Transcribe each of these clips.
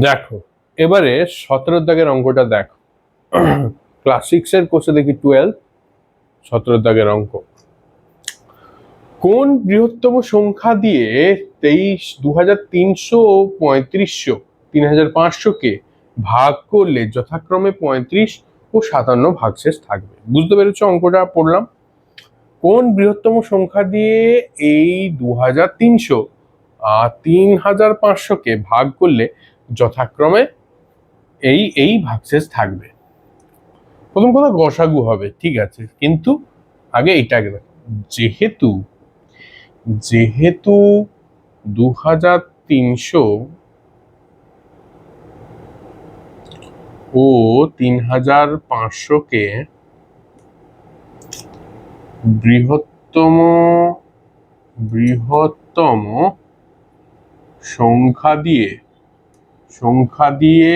দেখো, এবারে 17 দাগের অঙ্কটা দেখো। ক্লাস 6 এর কোর্সে দেখি 12, 17 দাগের অঙ্ক। কোন বৃহত্তম সংখ্যা দিয়ে 2300 ও 3500 কে ভাগ করলে যথাক্রমে 35 ও 57 ভাগশেষ থাকবে? বুঝতে পেরেছো অঙ্কটা পড়লাম? কোন বৃহত্তম সংখ্যা দিয়ে এই 2300 আর 3500 কে ভাগ করলে যথাক্রমে এই এই ভাগশেষ থাকবে? প্রথম কথা গসাগু হবে, ঠিক আছে, কিন্তু আগে এইটাকে দেখো। যেহেতু যেহেতু 2300 ও 3500 কে বৃহত্তম বৃহত্তম সংখ্যা দিয়ে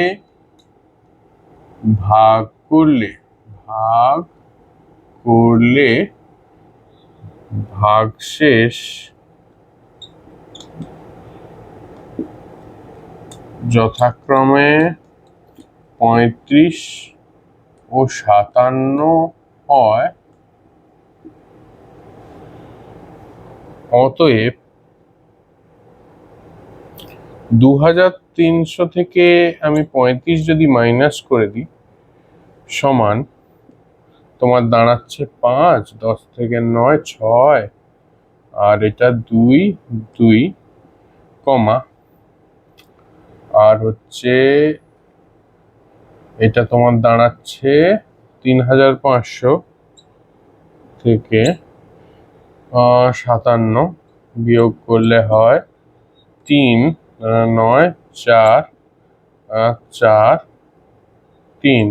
ভাগ করলে ভাগশেষ যথাক্রমে 35 ও 57 হয়, অতএব 2300 থেকে আমি 35 যদি মাইনাস করে দিই, সমান তোমার দাঁড়াচ্ছে 5, 10 থেকে 9 6, আর এটা 2 2, কমা, আর হচ্ছে এটা তোমার দাঁড়াচ্ছে 3500 থেকে 57 বিয়োগ করলে হয় 3, 9 4, 4 3।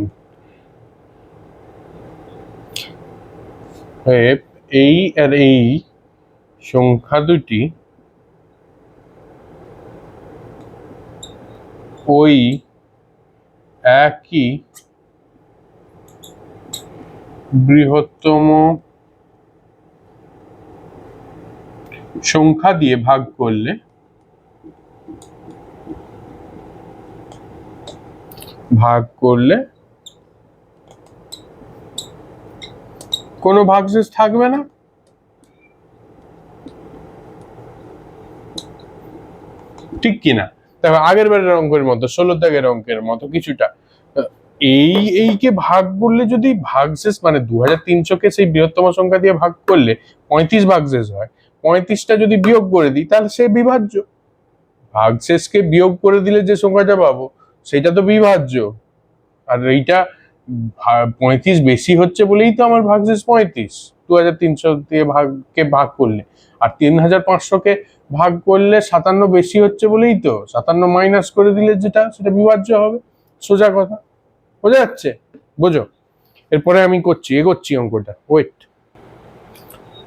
এই আর এই সংখ্যা দুটি ওই একই বৃহত্তম সংখ্যা দিয়ে ভাগ করলে কোনো ভাগশেষ থাকবে না। ঠিক কিনা? তারপর আগের বারের অঙ্কের মতো, 16 দাগের অঙ্কের মতো কিছুটা এইকে ভাগ করলে যদি ভাগশেষ মানে 2300 কে সেই বৃহত্তম সংখ্যা দিয়ে ভাগ করলে 35 ভাগশেষ হয়, 35টা যদি বিয়োগ করে দিই তাহলে সে বিভাজ্য। ভাগশেষকে বিয়োগ করে দিলে যে সংখ্যাটা পাবো সেটা তো বিভাজ্য। আর এইটা 35 বেশি হচ্ছে বলেই তো আমার ভাগশেষ 35, 2300 দিয়ে ভাগ করলে। আর 3500 কে ভাগ করলে 57 বেশি হচ্ছে বলেই তো 57 মাইনাস করে দিলে যেটা সেটা বিভাজ্য হবে। সোজা কথা, বোঝা যাচ্ছে? বোঝো। এরপরে আমি এগোচ্ছি অঙ্কটা, ওয়েট।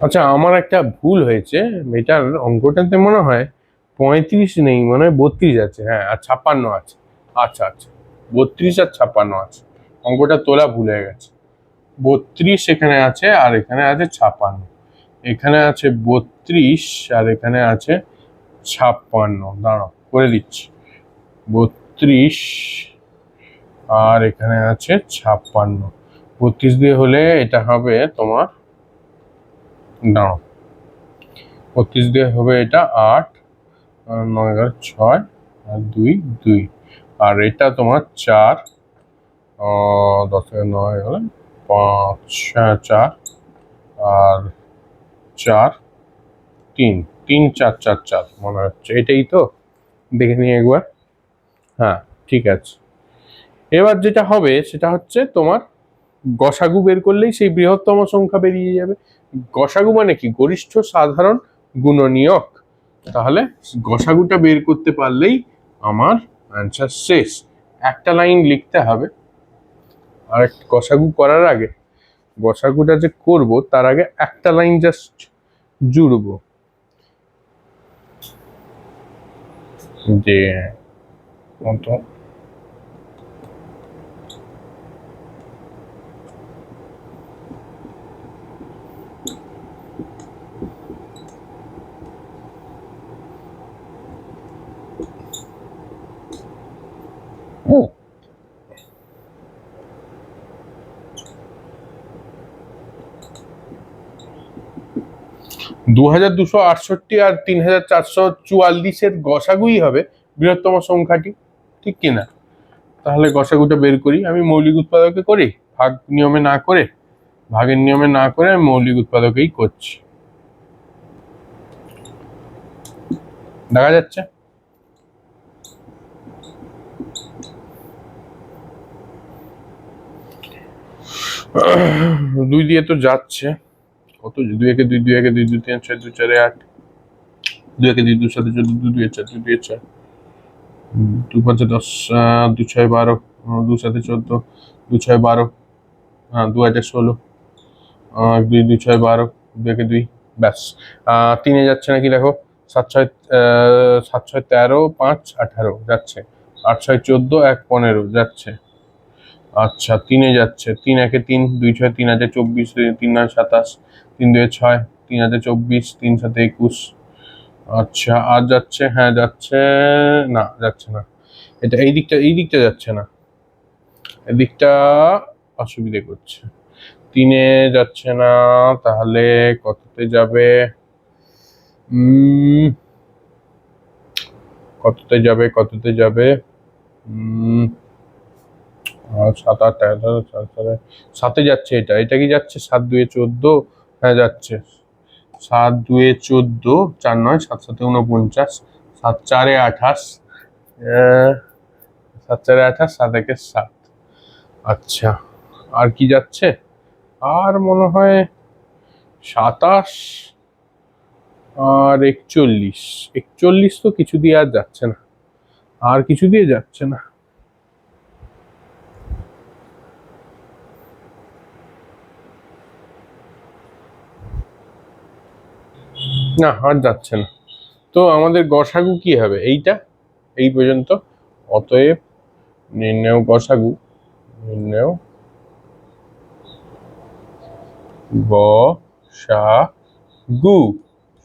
আচ্ছা, আমার একটা ভুল হয়েছে, এটার অঙ্কটাতে মনে হয় 35 নেই, মনে হয় 32 আছে। হ্যাঁ, আর 56 আছে। আচ্ছা আচ্ছা, 32 আর 56 আছে, অঙ্কটা তোলা ভুল হয়ে গেছে। 32 এখানে আছে আর এখানে আছে 56, এখানে আছে 32 আর এখানে আছে 56। দাঁড়াও করে দিচ্ছি। 32 আর এখানে আছে 56, 32 দিয়ে হলে এটা হবে তোমার, দাঁড়াও, 32 দিয়ে হবে এটা 8, 9 11 6 আর 2 2, আর এটা তোমার 4, 10 থেকে 9 11 5, 4 আর 4 3 3 4 4 4 মনে হচ্ছে, এটাই তো, দেখে নিই একবার। হ্যাঁ, ঠিক আছে। এবার যেটা হবে সেটা হচ্ছে তোমার গসাগু বের করলেই সেই বৃহত্তম সংখ্যা বেরিয়ে যাবে। গসাগু মানে কি? গরিষ্ঠ সাধারণ গুণনীয়ক। তাহলে গসাগুটা বের করতে পারলেই আমার অ্যান্সার শেষ। একটা লাইন লিখতে হবে, আর গসাগু করার আগে, গসাগুটা যে করব তার আগে একটা লাইন জাস্ট জুড়বো, যে কত 2268 আর 3444 গসাগুই হবে বৃহত্তম সংখ্যাটি, ঠিক কিনা? তাহলে গসাগুটা বের করি। আমি মৌলিক উৎপাদকে করি, ভাগের নিয়মে না করে আমি মৌলিক উৎপাদকেই করছি। দেখা যাচ্ছে দুই দিয়ে তো যাচ্ছে, কত 2 একে 2 2 একে 2 2 3 4 2 4 8, 2 একে 2 2 7 14 2 2 4 2 2 4, 2 5 10, 2 6 12, 2 7 14, 2 6 12, 2016, 2 2 6 12, 2 একে 2, ব্যাস। 3 এ যাচ্ছে নাকি দেখো, 7 6 13, 5 18 যাচ্ছে, 8 6 14, 1 15 যাচ্ছে। আচ্ছা 3 এ যাচ্ছে, 3 একে 3, 2 6 3 আছে 24, 3 9 27, 3 2 6, 3 আছে 24, 3 7 21। আচ্ছা আর যাচ্ছে, হ্যাঁ যাচ্ছে, না যাচ্ছে না, এটা এই দিকটা যাচ্ছে না, এদিকটা অসুবিধে করছে। 3 এ যাচ্ছে না, তাহলে কততে যাবে? কততে যাবে? 7 8 11 7 এ যাচ্ছে, এটা কি যাচ্ছে? 7 2 14, হ্যাঁ যাচ্ছে, 7 2 14, 4 9 7 7 49, 7 4 28, 7 4 28, 7 1 7। আচ্ছা আর কি যাচ্ছে? আর মনে হয় 27 আর 41 তো কিছু দিয়ে আর যাচ্ছে না, আর কিছু দিয়ে যাচ্ছে না। না আর যাচ্ছে না, তো আমাদের গসাগু কি হবে? এইটা, এই পর্যন্ত। অতএব নির্ণেয় গসাগু, নির্ণেয় গসাগু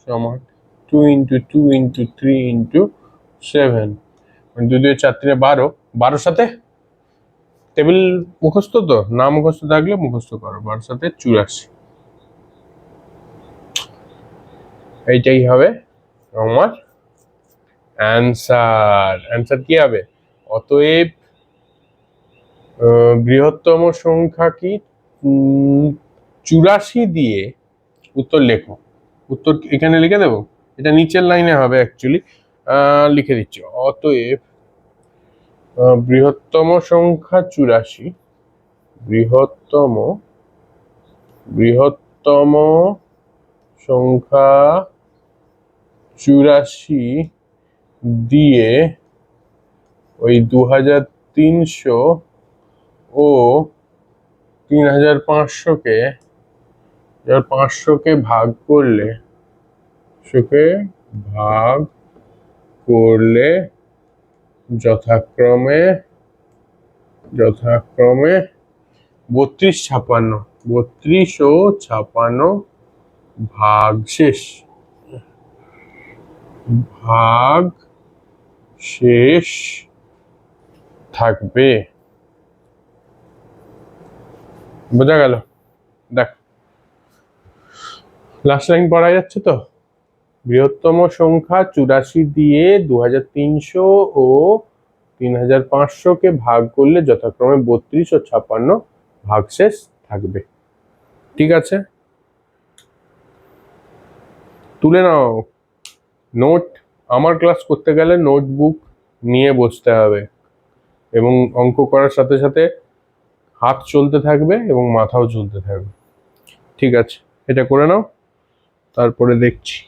সমান 2 × 2 × 3 × 7, 2 2 4 3 12, 12 সাথে টেবিল মুখস্থ, তো না মুখস্থ থাকলে মুখস্থ করো, 12 সাথে 84, এইটাই হবে আমার অ্যান্সার কি হবে? অতএব বৃহত্তম সংখ্যা কি 84 দিয়ে, উত্তর লেখো, উত্তর এখানে লিখে দেবো, এটা নিচের লাইনে হবে অ্যাকচুয়ালি, লিখে দিচ্ছি। অতএব বৃহত্তম সংখ্যা 84, বৃহত্তম সংখ্যা 84 দিয়ে ওই 2300 ও 3500কে ভাগ করলে, যথাক্রমে 32 ও 56 ভাগ শেষ থাকবে। বোঝা গেল? দেখ লাস্ট লাইন পড়া যাচ্ছে তো, বৃহত্তম সংখ্যা 84 দিয়ে 2300 ও 3500কে ভাগ করলে যথাক্রমে 32 ও 56 ভাগশেষ থাকবে। ঠিক আছে, তুলে নাও নোট। আমার ক্লাস করতে গেলে নোটবুক নিয়ে বসতে হবে, এবং অঙ্ক করার সাথে সাথে হাত চলতে থাকবে এবং মাথাও চলতে থাকবে। ঠিক আছে, এটা করে নাও, তারপরে দেখছি।